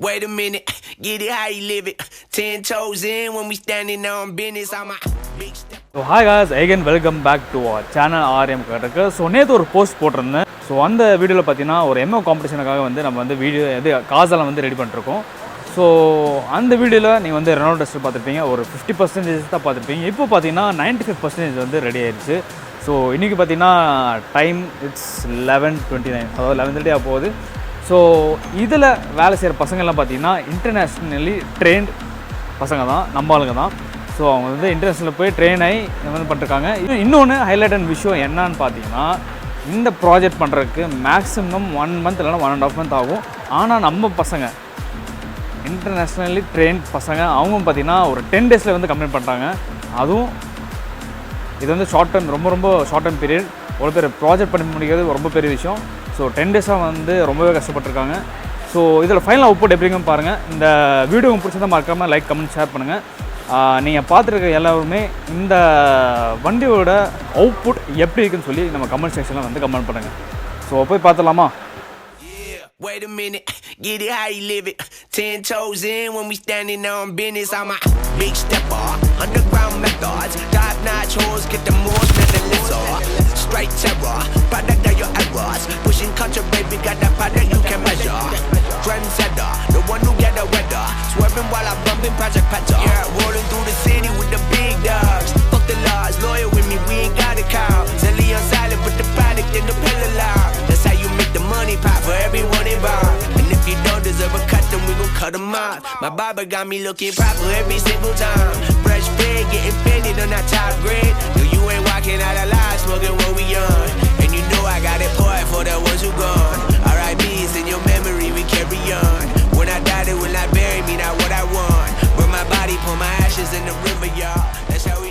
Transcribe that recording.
Wait a minute, get it how you live it. 10 toes in when we standing on business. I'm a big step. So hi guys, again welcome back to our channel RM Kataka. So நேத்து ஒரு post போட்டிருந்தேன். So அந்த வீடியோவில் பார்த்தீங்கன்னா ஒரு MO காம்படிஷனுக்காக வந்து நம்ம வந்து வீடியோ காசெல்லாம் வந்து ரெடி பண்ணிருக்கோம். ஸோ அந்த வீடியோவில் நீங்கள் வந்து ரெனோ டஸ்டர் பார்த்துருப்பீங்க, ஒரு 50% தான் பார்த்துருப்பீங்க. இப்போ பார்த்தீங்கன்னா 95% வந்து ரெடி ஆயிடுச்சு. ஸோ இன்றைக்கி பார்த்தீங்கன்னா டைம் இட்ஸ் 11:29, அதாவது 11:30 ஆக போகுது. ஸோ இதில் வேலை செய்கிற பசங்கள்லாம் பார்த்தீங்கன்னா இன்டர்நேஷ்னலி ட்ரெயின்ட் பசங்க தான், நம்ம ஆளுங்க தான். ஸோ அவங்க வந்து இன்டர்நேஷ்னலில் போய் ட்ரெயின் ஆகி வந்து பண்ணிருக்காங்க. இன்னொன்று ஹைலைட்டான விஷயம் என்னன்னு பார்த்தீங்கன்னா, இந்த ப்ராஜெக்ட் பண்ணுறதுக்கு மேக்ஸிமம் 1 month இல்லைனா 1.5 month ஆகும். ஆனால் நம்ம பசங்க இன்டர்நேஷ்னலி ட்ரெயின் பசங்க அவங்க பார்த்தீங்கன்னா ஒரு 10 days வந்து கம்ப்ளீட் பண்ணுறாங்க. அதுவும் இது வந்து ஷார்ட் டைம், ரொம்ப ஷார்ட் டைம் பீரியட். ஒரு பேர் ப்ராஜெக்ட் பண்ணி முடிக்கிறது ரொம்ப பெரிய விஷயம். ஸோ 10 days வந்து ரொம்பவே கஷ்டப்பட்டுருக்காங்க. ஸோ இதில் ஃபைனல் அவுட்புட் எப்படிங்க பாருங்கள். இந்த வீடியோ பிடிச்சதான் மறக்காமல் லைக், கமெண்ட், ஷேர் பண்ணுங்கள். நீங்கள் பார்த்துருக்க எல்லாருமே இந்த வண்டியோட அவுட்புட் எப்படி இருக்குன்னு சொல்லி நம்ம கமெண்ட் செக்ஷனில் வந்து கமெண்ட் பண்ணுங்கள். ஸோ போய் பார்த்துலாமா? Wait a minute, get it how you live it. 10 toes in when we standing on business. I'm a big stepper, underground methods, top-notch hoes, get the most than the lizard. Straight terror, product of your errors. Pushing culture, baby, got that product you can measure. Trendsetter, the one who get the weather. Swerving while I'm bumping Project Petter. Yeah, rolling through the city with the big dogs. Fuck the laws, loyal with me, we ain't got a cow. Zelly on silent, put the product in the pillar loud. That's how you make the money pop for everyone involved. And if you don't deserve a cut, then we gon' cut them off. My barber got me looking proper every single time. Fresh pig, getting fitted on that top grade. No, you ain't walking out alive, smoking what we on. And you know I got it poured for the ones who gone. R.I.P.'s in your memory, we carry on. When I die, they will not bury me, not what I want. Burn my body, pour my ashes in the river, y'all. That's how we